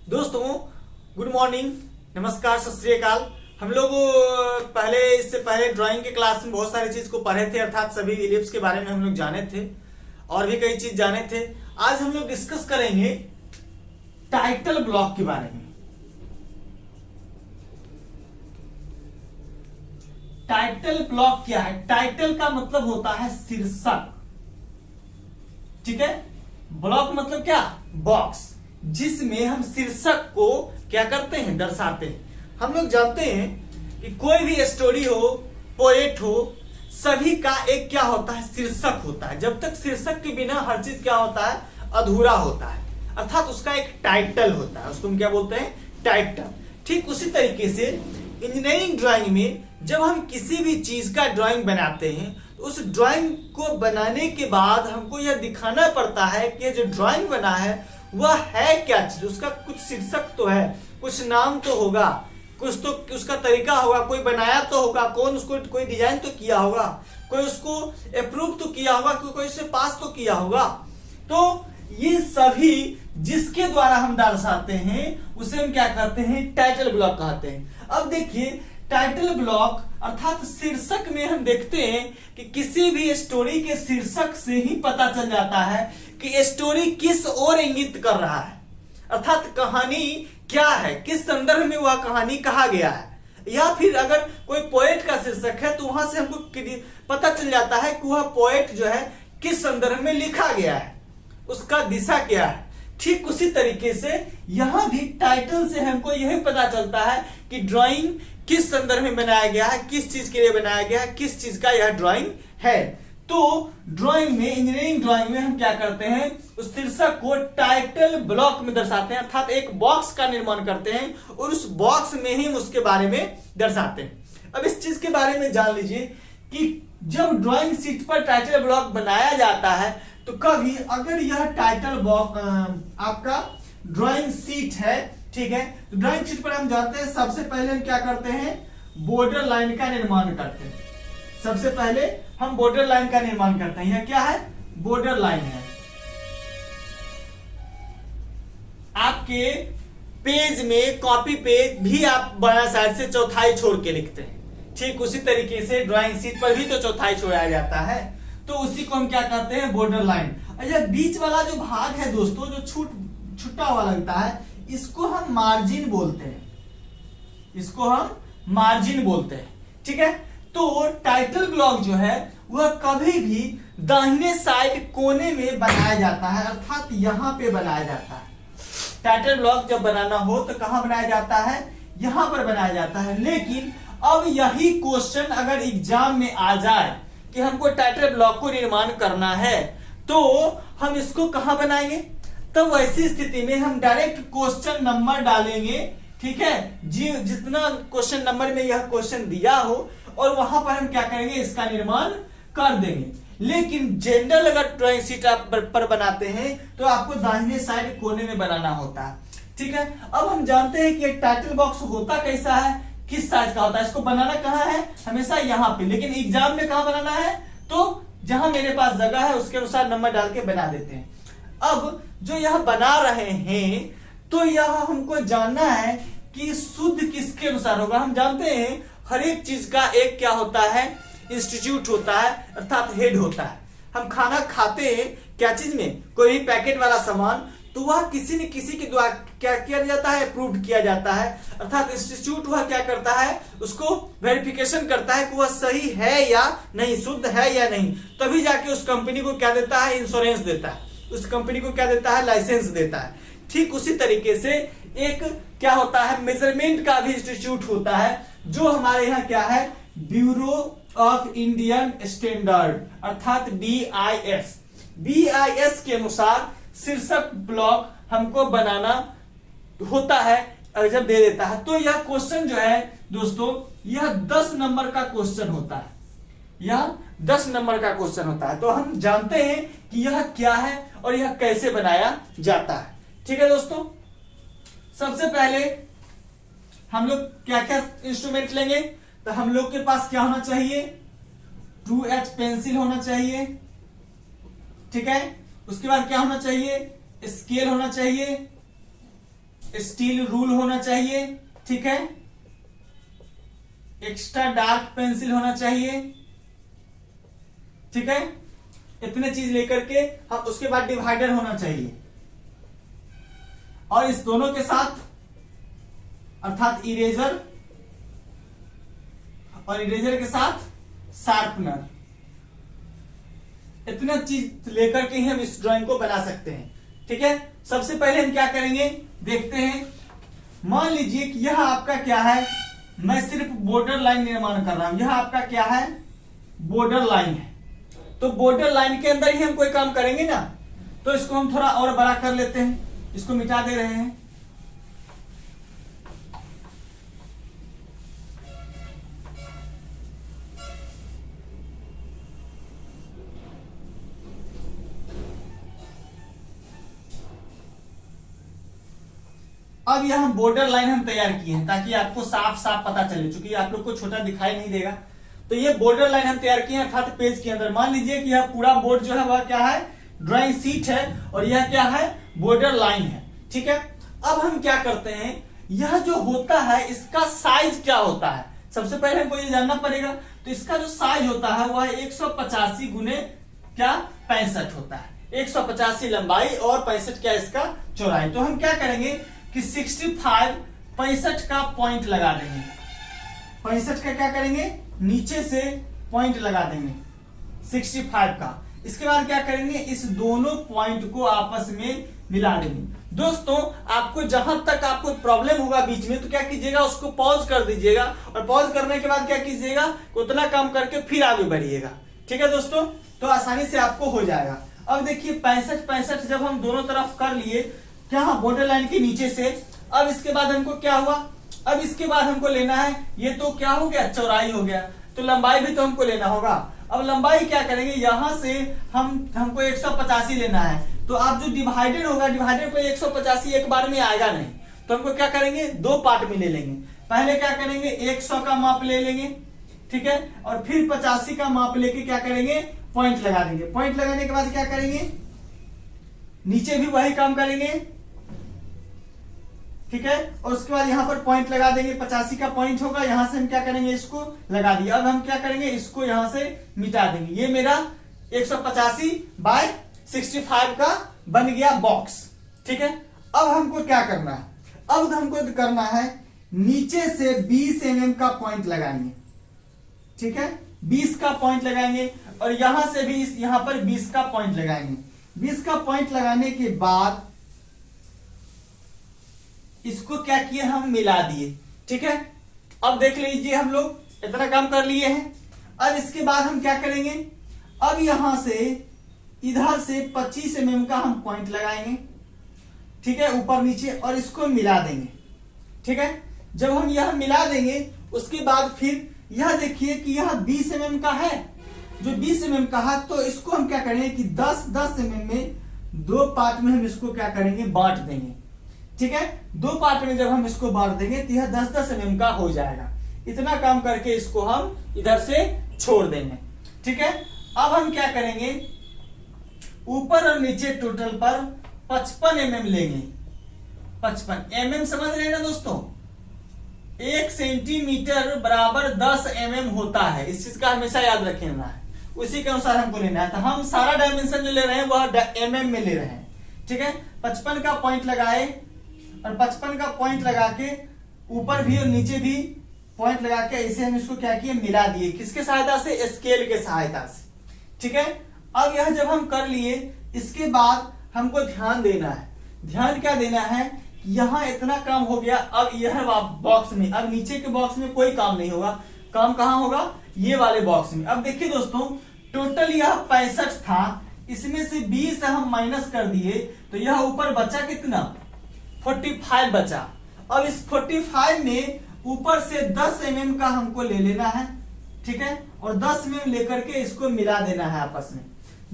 दोस्तों good morning, नमस्कार, सत श्री अकाल। हम लोग इससे पहले ड्राइंग के क्लास में बहुत सारी चीज को पढ़े थे, अर्थात सभी इलिप्स के बारे में हम लोग जाने थे और भी कई चीज जाने थे। आज हम लोग डिस्कस करेंगे टाइटल ब्लॉक के बारे में। टाइटल ब्लॉक क्या है? टाइटल का मतलब होता है शीर्षक, ठीक है। ब्लॉक मतलब क्या? बॉक्स, जिसमें हम शीर्षक को क्या करते हैं? दर्शाते हैं। हम लोग जानते हैं कि कोई भी स्टोरी हो, पोएट हो, सभी का एक क्या होता है? शीर्षक होता है। जब तक शीर्षक के बिना हर चीज क्या होता है? अधूरा होता है, अर्थात उसका एक टाइटल होता है। उसको हम क्या बोलते हैं? टाइटल। ठीक उसी तरीके से इंजीनियरिंग ड्राइंग में जब हम किसी भी चीज का ड्राइंग बनाते हैं तो उस ड्राइंग को बनाने के बाद हमको यह दिखाना पड़ता है कि जो ड्राइंग बना है वह है क्या चीज। उसका कुछ शीर्षक तो है, कुछ नाम तो होगा, कुछ तो उसका तरीका होगा, कोई बनाया तो होगा, कौन उसको कोई डिजाइन तो किया होगा, कोई उसको अप्रूव तो किया होगा, कोई उसे पास तो किया होगा। तो ये सभी जिसके द्वारा हम दर्शाते हैं उसे हम क्या कहते हैं? टाइटल ब्लॉक कहते हैं। अब देखिए, टाइटल ब्लॉक अर्थात शीर्षक में हम देखते हैं कि किसी भी स्टोरी के शीर्षक से ही पता चल जाता है कि स्टोरी किस ओर इंगित कर रहा है, अर्थात कहानी क्या है, किस संदर्भ में वह कहानी कहा गया है। या फिर अगर कोई पोएट का शीर्षक है तो वहां से हमको पता चल जाता है कि वह पोएट जो है किस संदर्भ में लिखा गया है, उसका दिशा क्या है। ठीक उसी तरीके से यहां भी टाइटल से हमको यही पता चलता है कि ड्राइंग किस संदर्भ में बनाया गया है, किस चीज के लिए बनाया गया है, किस चीज का यह ड्राइंग है। तो ड्राइंग में, इंजीनियरिंग ड्राइंग में हम क्या करते हैं? उस शीर्षक को टाइटल ब्लॉक में दर्शाते हैं, अर्थात एक बॉक्स का निर्माण करते हैं और उस बॉक्स में ही उसके बारे में दर्शाते हैं। अब इस चीज के बारे में जान लीजिए कि जब ड्राइंग शीट पर टाइटल ब्लॉक बनाया जाता है तो कभी अगर यह टाइटल ब्लॉक आपका ड्राइंग शीट है, ठीक है, तो ड्राइंग शीट पर हम जानते हैं सबसे पहले हम क्या करते हैं? बॉर्डर लाइन का निर्माण करते हैं। सबसे पहले हम बॉर्डर लाइन का निर्माण करते हैं। यह क्या है? बॉर्डर लाइन है। आपके पेज में, कॉपी पे भी आप बायां साइड से चौथाई छोड़ के लिखते हैं। ठीक उसी तरीके से ड्राइंग शीट पर भी तो चौथाई छोड़ा जाता है, तो उसी को हम क्या कहते हैं? Border line. अच्छा, बीच वाला जो भाग है दोस्तों, जो छुट्टा हुआ लगता है, इसको हम मार्जिन बोलते हैं। इसको हम मार्जिन बोलते हैं, ठीक है। तो टाइटल ब्लॉक जो है वह कभी भी दाहिने साइड कोने में बनाया जाता है, अर्थात यहां पे बनाया जाता है। टाइटल ब्लॉक जब बनाना हो तो कहां बनाया जाता है? यहां पर बनाया जाता है। लेकिन अब यही क्वेश्चन अगर एग्जाम में आ जाए कि हमको टाइटल ब्लॉक को निर्माण करना है तो हम इसको कहां बनाएंगे? तो वैसी स्थिति में हम डायरेक्ट क्वेश्चन नंबर डालेंगे, ठीक है जी, जितना क्वेश्चन नंबर में यह क्वेश्चन दिया हो, और वहां पर हम क्या करेंगे? इसका निर्माण कर देंगे। लेकिन जनरल अगर ड्राइंग शीट आप पर बनाते हैं तो आपको दाहिने साइड कोने में बनाना होता है, ठीक है। अब हम जानते हैं कि एक टाइटल बॉक्स होता कैसा है, किस साइज का होता है। इसको बनाना कहाँ है? हमेशा यहाँ पे। लेकिन एग्जाम में कहाँ बनाना है? तो जहां मेरे पास जगह है उसके अनुसार नंबर डाल के बना देते हैं। अब जो यह बना रहे हैं तो यह हमको जानना है कि शुद्ध किसके अनुसार होगा। हम जानते हैं हर एक चीज का एक क्या होता है? इंस्टीट्यूट होता है, अर्थात हेड होता है। हम खाना खाते हैं क्या चीज में? कोई भी पैकेट वाला सामान, तो वह किसी न किसी के द्वारा क्या किया जाता है? अप्रूव किया जाता है, अर्थात इंस्टीट्यूट वह क्या करता है? उसको वेरिफिकेशन करता है कि वह सही है या नहीं, शुद्ध है या नहीं, तभी जाके उस कंपनी को क्या देता है? इंश्योरेंस देता है, उस कंपनी को क्या देता है? लाइसेंस देता है। ठीक उसी तरीके से एक क्या होता है? मेजरमेंट का भी इंस्टीट्यूट होता है, जो हमारे यहाँ क्या है? ब्यूरो ऑफ इंडियन स्टैंडर्ड, अर्थात BIS। BIS के अनुसार शीर्षक ब्लॉक हमको बनाना होता है, जब दे देता है। तो यह क्वेश्चन जो है दोस्तों, यह 10 नंबर का क्वेश्चन होता है। यह 10 नंबर का क्वेश्चन होता है। तो हम जानते हैं कि यह क्या है और यह कैसे बनाया जाता है, ठीक है दोस्तों। सबसे पहले हम लोग क्या क्या इंस्ट्रूमेंट लेंगे? तो हम लोग के पास क्या होना चाहिए? 2H पेंसिल होना चाहिए, ठीक है। उसके बाद क्या होना चाहिए? स्केल होना चाहिए, स्टील रूल होना चाहिए, ठीक है, एक्स्ट्रा डार्क पेंसिल होना चाहिए, ठीक है, इतने चीज लेकर के हम, उसके बाद डिवाइडर होना चाहिए, और इस दोनों के साथ अर्थात इरेजर, और इरेजर के साथ शार्पनर, इतना चीज लेकर के ही हम इस ड्राइंग को बना सकते हैं, ठीक है। सबसे पहले हम क्या करेंगे देखते हैं। मान लीजिए कि यह आपका क्या है, मैं सिर्फ बॉर्डर लाइन निर्माण कर रहा हूं, यह आपका क्या है, बॉर्डर लाइन है। तो बॉर्डर लाइन के अंदर ही हम कोई काम करेंगे ना, तो इसको हम थोड़ा और बड़ा कर लेते हैं, इसको मिटा दे रहे हैं। अब यह हम बॉर्डर लाइन हम तैयार किए हैं ताकि आपको साफ साफ पता चले, चूंकि आप लोग को छोटा दिखाई नहीं देगा। तो ये बॉर्डर लाइन हम तैयार किए हैं अर्थात पेज के अंदर। मान लीजिए कि यह पूरा बोर्ड जो है वह क्या है, ड्राइंग शीट है, और यह क्या है, बॉर्डर लाइन है, ठीक है। अब हम क्या करते हैं, यह जो होता है इसका साइज क्या होता है, सबसे पहले हमको ये जानना पड़ेगा। तो इसका जो साइज होता है वह 185 गुने क्या 65 होता है, 185 लंबाई और 65 क्या इसका चौड़ाई। तो हम क्या करेंगे कि 65 का पॉइंट लगा देंगे, 65 का क्या करेंगे, नीचे से पॉइंट लगा देंगे 65 का। इसके बाद क्या करेंगे, इस दोनों पॉइंट को आपस में मिला देंगे। दोस्तों आपको जहां तक आपको प्रॉब्लम होगा बीच में, तो क्या कीजिएगा, उसको पॉज कर दीजिएगा, और पॉज करने के बाद क्या कीजिएगा, उतना काम करके फिर आगे बढ़िएगा, ठीक है दोस्तों। तो आसानी से आपको हो जाएगा। अब देखिए 65 जब हम दोनों तरफ कर लिए, क्या बॉर्डर लाइन के नीचे से, अब इसके बाद हमको क्या हुआ, अब इसके बाद हमको लेना है, ये तो क्या हो गया, चौड़ाई हो गया, तो लंबाई भी तो हमको लेना होगा। अब लंबाई क्या करेंगे, यहां से हमको 185 लेना है, तो आप जो डिवाइडेड होगा, डिवाइडेड पे 185 एक बार में आएगा नहीं, तो हमको क्या करेंगे, दो पार्ट में ले लेंगे। पहले क्या करेंगे, 100 का माप ले लेंगे, ठीक है, और फिर 85 का माप लेके क्या करेंगे, पॉइंट लगा देंगे। पॉइंट लगाने के बाद क्या करेंगे, नीचे भी वही काम करेंगे, ठीक है, और उसके बाद यहां पर पॉइंट लगा देंगे, 85 का पॉइंट होगा, यहां से हम क्या करेंगे, इसको लगा दिया। अब हम क्या करेंगे, इसको यहां से मिटा देंगे। ये मेरा 185/65 का बन गया बॉक्स, ठीक है। अब हमको क्या करना है, अब हमको करना है नीचे से 20 mm का पॉइंट लगाएंगे, ठीक है, 20 का पॉइंट लगाएंगे, और यहां से भी यहां पर 20 का पॉइंट लगाएंगे। 20 का पॉइंट लगाने के बाद इसको क्या किए, हम मिला दिए, ठीक है। अब देख लीजिए हम लोग इतना काम कर लिए हैं। अब इसके बाद हम क्या करेंगे, अब यहां से इधर से 25 mm का हम पॉइंट लगाएंगे, ठीक है, ऊपर नीचे, और इसको मिला देंगे, ठीक है। जब हम यह मिला देंगे उसके बाद फिर यह देखिए कि यह 20 mm का है, जो 20 mm का है, तो इसको हम क्या करेंगे कि 10-10 mm में दो पार्ट में हम इसको क्या करेंगे, बांट देंगे, ठीक है। दो पार्ट में जब हम इसको बांट देंगे तो यह 10-10 mm का हो जाएगा। इतना काम करके इसको हम इधर से छोड़ देंगे, ठीक है। अब हम क्या करेंगे, ऊपर और नीचे टोटल पर 55 mm लेंगे। 55 mm समझ रहे हैं ना दोस्तों, 1 सेंटीमीटर बराबर 10 mm होता है, इस चीज का हमेशा याद रखना है, उसी के अनुसार हमको लेना है। तो हम सारा डायमेंशन जो ले रहे हैं वह mm में ले रहे हैं, ठीक है। 55 का पॉइंट लगाए, और 55 का पॉइंट लगा के ऊपर भी और नीचे भी पॉइंट लगा के इसे हम इसको क्या किए, मिला दिए, किसके सहायता से, स्केल के सहायता से, ठीक है। अब यह जब हम कर लिए, इसके बाद हमको ध्यान देना है। ध्यान क्या देना है, यहां इतना काम हो गया, अब यह बॉक्स में, अब नीचे के बॉक्स में कोई काम नहीं होगा, काम कहां होगा, ये वाले बॉक्स में। अब देखिए दोस्तों, टोटल यह 65 था, इसमें से 20 हम माइनस कर दिए, तो यह ऊपर बचा कितना, 45 बचा। अब इस 45 में ऊपर से 10 mm का हमको ले लेना है, ठीक है, और 10 mm लेकर के इसको मिला देना है आपस में।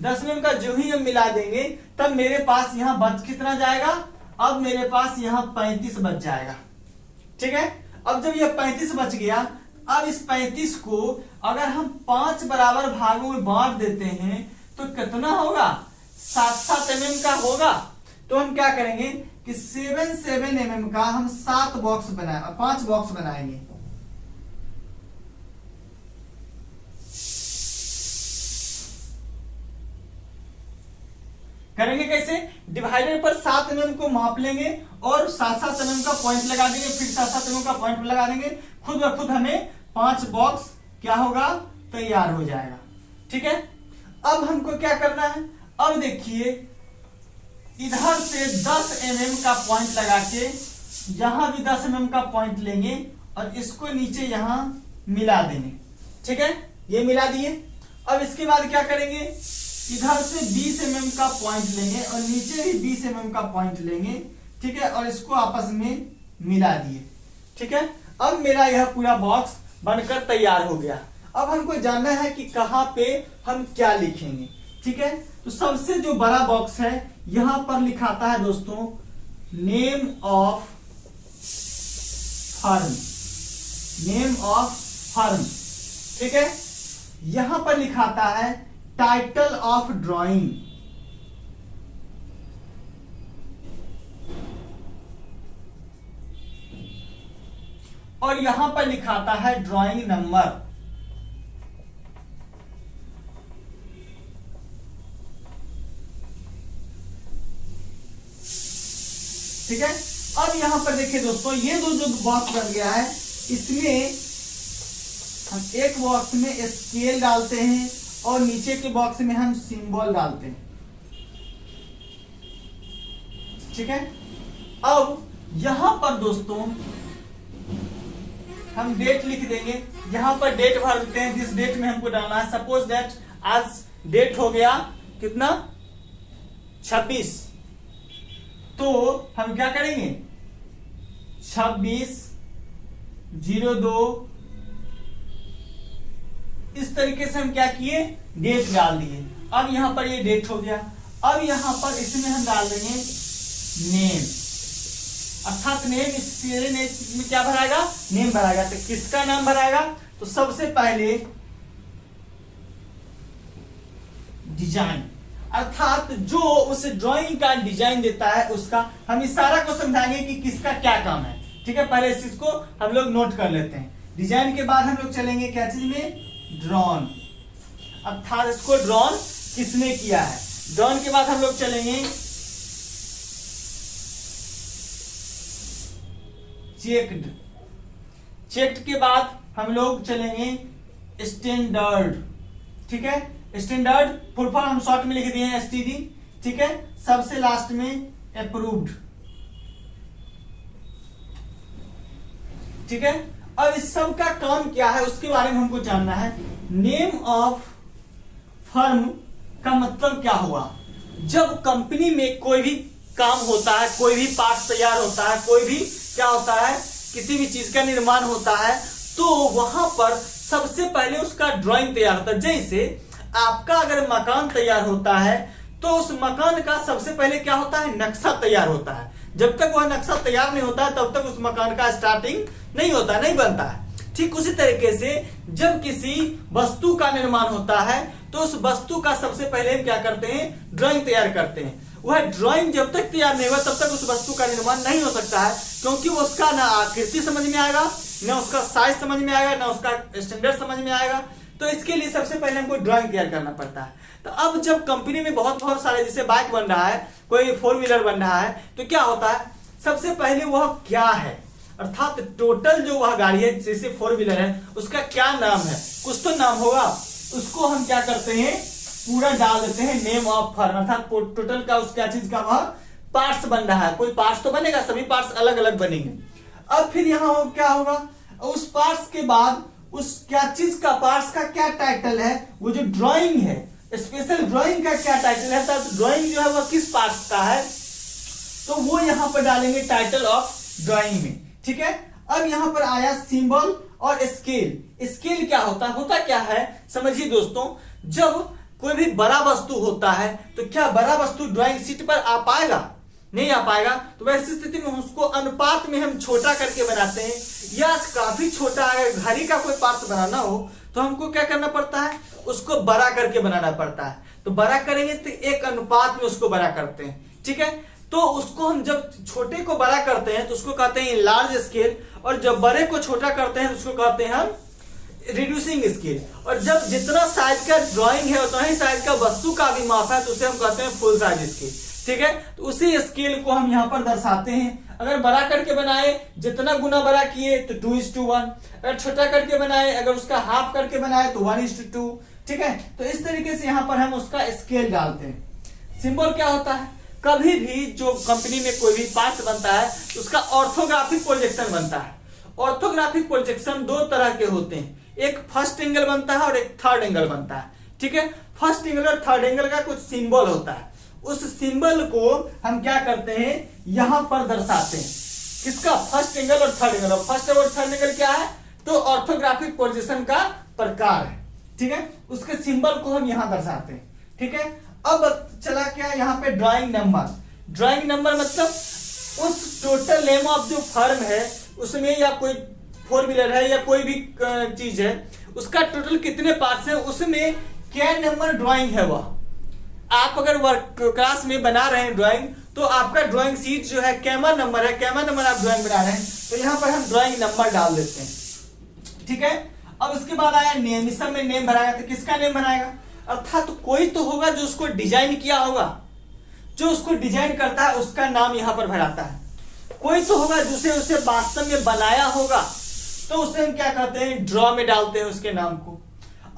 10 mm का जो ही हम मिला देंगे, तब मेरे पास यहाँ बच कितना जाएगा, अब मेरे पास यहाँ 35 बच जाएगा, ठीक है। अब जब यह 35 बच गया, अब इस 35 को अगर हम 5 बराबर भागों में बांट देते हैं तो कितना होगा, 7-7 mm का होगा। तो हम क्या करेंगे, कि 7 mm का हम 7 बॉक्स बनाए, 5 बॉक्स बनाएंगे। करेंगे कैसे? डिवाइडर पर 7 mm को माप लेंगे और 7-7 mm का पॉइंट लगा देंगे, फिर 7-7 mm का पॉइंट लगा देंगे, खुद ब खुद हमें 5 बॉक्स क्या होगा, तैयार हो जाएगा। ठीक है, अब हमको क्या करना है, अब देखिए इधर से 10 mm का पॉइंट लगा के यहां भी 10 mm का पॉइंट लेंगे और इसको नीचे यहां मिला देंगे। ठीक है, ये मिला दिए। अब इसके बाद क्या करेंगे, इधर से 20 mm का पॉइंट लेंगे और नीचे भी 20 mm का पॉइंट लेंगे। ठीक है, और इसको आपस में मिला दिए। ठीक है, अब मेरा यह पूरा बॉक्स बनकर तैयार हो गया। अब हमको जानना है कि कहां पे हम क्या लिखेंगे। ठीक है, तो सबसे जो बड़ा बॉक्स है यहां पर लिखाता है दोस्तों name of firm, name of firm. ठीक है, यहां पर लिखाता है टाइटल ऑफ ड्राइंग, और यहां पर लिखाता है ड्राइंग नंबर। ठीक है, अब यहां पर देखिए दोस्तों, ये जो बॉक्स बन गया है, इसमें हम एक बॉक्स में स्केल डालते हैं और नीचे के बॉक्स में हम सिंबल डालते हैं। ठीक है, अब यहां पर दोस्तों हम डेट लिख देंगे, यहां पर डेट भर देते हैं जिस डेट में हमको डालना है। सपोज दैट आज डेट हो गया कितना, 26, तो हम क्या करेंगे 26/02, इस तरीके से हम क्या किए, डेट डाल दिए। अब यहां पर ये डेट हो गया। अब यहां पर इसमें हम डाल देंगे नेम, अर्थात नेम, इस नेम में क्या भराएगा, नेम भराएगा। तो किसका नाम भराएगा, तो सबसे पहले डिजाइन, अर्थात जो उस ड्राइंग का डिजाइन देता है उसका, हम इस सारा को समझाएंगे कि किसका क्या काम है। ठीक है, पहले इस चीज को हम लोग नोट कर लेते हैं। डिजाइन के बाद हम लोग चलेंगे क्या चीज में, ड्रॉन, अर्थात इसको ड्रॉन किसने किया है। ड्रॉन के बाद हम लोग चलेंगे चेक्ड, चेक्ड के बाद हम लोग चलेंगे स्टैंडर्ड। ठीक है, स्टैंडर्ड फुल फॉर्म हम शॉर्ट में लिख दिए हैं STD। ठीक है, सबसे लास्ट में अप्रूव्ड। ठीक है, अब इस सब का काम क्या है उसके बारे में हमको जानना है। नेम ऑफ फर्म का मतलब क्या हुआ, जब कंपनी में कोई भी काम होता है, कोई भी पार्ट तैयार होता है, कोई भी क्या होता है, किसी भी चीज का निर्माण होता है, तो वहां पर सबसे पहले उसका ड्राइंग तैयार होता है। जैसे आपका अगर मकान तैयार होता है तो उस मकान का सबसे पहले क्या होता है, नक्शा तैयार होता है। जब तक वह नक्शा तैयार नहीं होता है तब तक उस मकान का स्टार्टिंग नहीं होता, नहीं बनता है। ठीक उसी तरीके से जब किसी वस्तु का निर्माण होता है तो उस वस्तु का सबसे पहले हम क्या करते हैं, ड्राइंग तैयार करते हैं। वह ड्राइंग जब तक तैयार नहीं हुआ तब तक उस वस्तु का निर्माण नहीं हो सकता है, क्योंकि उसका ना आकृति समझ में आएगा, ना उसका साइज समझ में आएगा, ना उसका स्टैंडर्ड समझ में आएगा। तो इसके लिए सबसे पहले हमको ड्राइंग तैयार करना पड़ता है। तो अब जब कंपनी में बहुत सारे, जैसे बाइक बन रहा है, कोई 4 व्हीलर बन रहा है, तो क्या होता है, सबसे पहले वह क्या है, अर्थात टोटल जो वह गाड़ी है, जैसे 4 व्हीलर है, उसका क्या नाम है, कुछ तो नाम होगा, उसको हम क्या करते हैं, पूरा डाल देते हैं नेम ऑफ फर्म, अर्थात टोटल का उस क्या चीज का वह पार्ट्स बन रहा है। कोई पार्ट्स तो बनेगा, सभी पार्ट्स अलग अलग बनेंगे। अब फिर यहाँ क्या होगा, उस पार्ट्स के बाद उस क्या चीज का, पार्ट्स का क्या टाइटल है, वो जो ड्राइंग है, स्पेशल ड्राइंग का क्या टाइटल है, तो ड्राइंग जो है वह किस पार्ट्स का है, तो वो यहाँ पर डालेंगे टाइटल ऑफ ड्राइंग में। ठीक है, अब यहाँ पर आया सिंबल और स्केल। स्केल क्या होता है, होता क्या है समझिए दोस्तों, जब कोई भी बड़ा वस्तु होता है तो क्या बड़ा वस्तु ड्राइंग शीट पर आ पाएगा, नहीं आ पाएगा। तो वैसी स्थिति में उसको अनुपात में हम छोटा करके बनाते हैं, या काफी छोटा है, घड़ी का कोई पार्ट बनाना हो तो हमको क्या करना पड़ता है, उसको बड़ा करके बनाना पड़ता है। तो बड़ा करेंगे तो एक अनुपात में उसको बड़ा करते हैं। ठीक है, तो उसको हम जब छोटे को बड़ा करते हैं तो उसको कहते हैं लार्ज स्केल, और जब बड़े को छोटा करते हैं तो उसको कहते हैं हम रिड्यूसिंग स्केल। और जब जितना साइज का ड्राइंग है उतना ही साइज का वस्तु का भी माप है तो उसे हम कहते हैं फुल साइज स्केल। ठीक है, तो उसी स्केल को हम यहाँ पर दर्शाते हैं। अगर बड़ा करके बनाए, जितना गुना बड़ा किए तो 2:1, अगर छोटा करके बनाए, अगर उसका हाफ करके बनाए तो 1:2। ठीक है, तो इस तरीके से यहाँ पर हम उसका स्केल डालते हैं। सिंबल क्या होता है, कभी भी जो कंपनी में कोई भी पार्ट बनता है उसका ऑर्थोग्राफिक प्रोजेक्शन बनता है। ऑर्थोग्राफिक प्रोजेक्शन दो तरह के होते हैं, एक फर्स्ट एंगल बनता है और एक थर्ड एंगल बनता है। ठीक है, फर्स्ट एंगल और थर्ड एंगल का कुछ सिंबल होता है, उस सिंबल को हम क्या करते हैं यहां पर दर्शाते हैं। किसका, फर्स्ट एंगल और थर्ड एंगल। और फर्स्ट और थर्ड एंगल क्या है, तो ऑर्थोग्राफिक प्रोजेक्शन का प्रकार है। ठीक है, उसके सिंबल को हम यहां दर्शाते हैं। ठीक है, अब चला क्या यहाँ पे ड्राइंग नंबर। ड्राइंग नंबर मतलब उस टोटल नेम ऑफ जो फर्म है उसमें, या कोई 4 व्हीलर है या कोई भी चीज है, उसका टोटल कितने पार्ट्स हैं, उसमें क्या नंबर ड्राइंग है वह। आप अगर वर्क क्लास में बना रहे हैं ड्राइंग, तो आपका ड्राइंग शीट जो है कैमा नंबर है, कैमा नंबर आप ड्राइंग बना रहे हैं तो यहाँ पर हम ड्राइंग नंबर डाल देते हैं। ठीक है, अब उसके बाद आया नेम। इस सब में नेम बनाएगा, तो किसका नेम बनाएगा, अर्थात तो कोई तो होगा जो उसको डिजाइन किया होगा, जो उसको डिजाइन करता है उसका नाम यहाँ पर भराता है। कोई तो होगा जिसे उसे वास्तव में बनाया होगा, तो उसे हम क्या कहते हैं, ड्रॉ में डालते हैं उसके नाम को।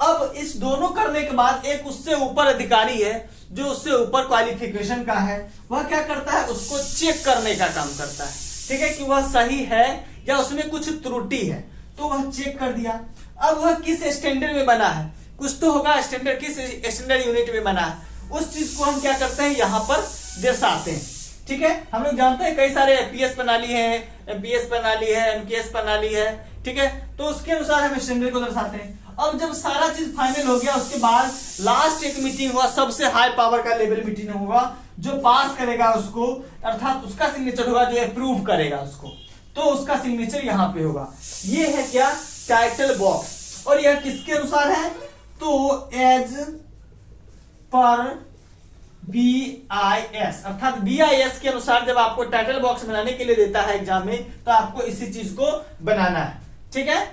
अब इस दोनों करने के बाद एक उससे ऊपर अधिकारी है जो उससे ऊपर क्वालिफिकेशन का है, वह क्या करता है, उसको चेक करने का काम करता है। ठीक है, कि वह सही है या उसमें कुछ त्रुटि है, तो वह चेक कर दिया। अब वह किस स्टैंडर्ड में बना है, कुछ तो होगा स्टैंडर्ड, किस स्टैंडर्ड यूनिट में बना है, उस चीज को हम क्या करते हैं यहाँ पर दर्शाते हैं। ठीक है, हम लोग जानते हैं कई सारे एपीएस प्रणाली है, एमपीएस प्रणाली है, एमकेएस प्रणाली है। ठीक है, तो उसके अनुसार हम स्टैंडर्ड को दर्शाते हैं। अब जब सारा चीज फाइनल हो गया, उसके बाद लास्ट एक मीटिंग हुआ, सबसे हाई पावर का लेवल मीटिंग होगा, जो पास करेगा उसको, अर्थात उसका सिग्नेचर होगा, जो अप्रूव करेगा उसको, तो उसका सिग्नेचर यहाँ पे होगा। ये है क्या, टाइटल बॉक्स। और यह किसके अनुसार है, तो एज पर BIS, अर्थात BIS के अनुसार जब आपको टाइटल बॉक्स बनाने के लिए देता है एग्जाम में, तो आपको इसी चीज को बनाना है। ठीक है,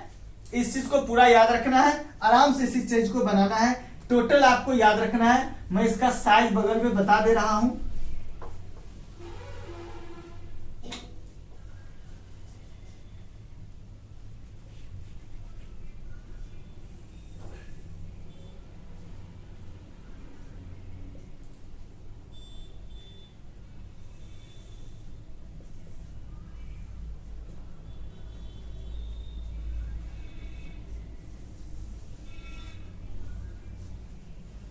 इस चीज को पूरा याद रखना है, आराम से इसी चीज को बनाना है, टोटल आपको याद रखना है। मैं इसका साइज बगल में बता दे रहा हूं।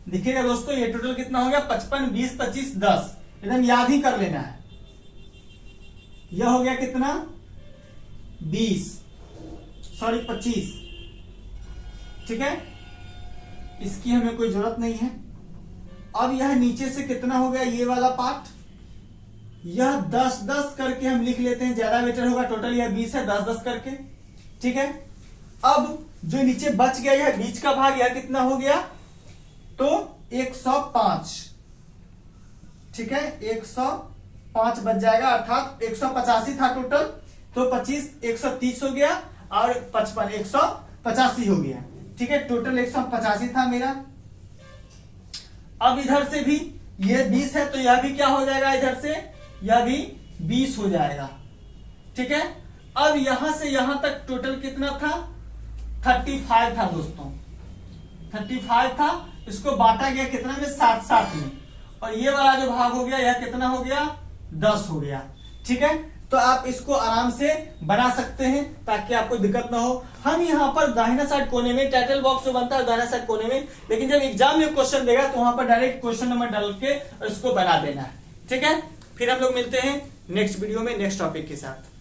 देखिएगा दोस्तों, ये टोटल कितना हो गया, 55, 20, 25, 10, एकदम याद ही कर लेना है। यह हो गया कितना, 25। ठीक है, इसकी हमें कोई जरूरत नहीं है। अब यह नीचे से कितना हो गया, ये वाला पार्ट, यह 10-10 करके हम लिख लेते हैं, ज्यादा बेटर होगा। टोटल यह 20 है, 10-10 करके। ठीक है, अब जो नीचे बच गया यह बीच का भाग, यह कितना हो गया, तो 105। ठीक है, 105 बच जाएगा, अर्थात 185 था टोटल, तो 25 130 हो गया, और 55 185 हो गया। ठीक है, टोटल 185 था मेरा। अब इधर से भी ये 20 है, तो यह भी क्या हो जाएगा, इधर से यह भी 20 हो जाएगा। ठीक है, अब यहां से यहां तक टोटल कितना था, 35 था दोस्तों, 35 था। इसको बांटा गया कितना में, 7-7 में, और ये वाला जो भाग हो गया यह कितना हो गया, 10 हो गया। ठीक है, तो आप इसको आराम से बना सकते हैं ताकि आपको दिक्कत ना हो। हम यहाँ पर दाहिना साइड कोने में टाइटल बॉक्स जो बनता है दाहिना साइड कोने में, लेकिन जब एग्जाम में क्वेश्चन देगा तो वहां पर डायरेक्ट क्वेश्चन नंबर डाल के और इसको बना देना है। ठीक है, फिर हम लोग मिलते हैं नेक्स्ट वीडियो में नेक्स्ट टॉपिक के साथ।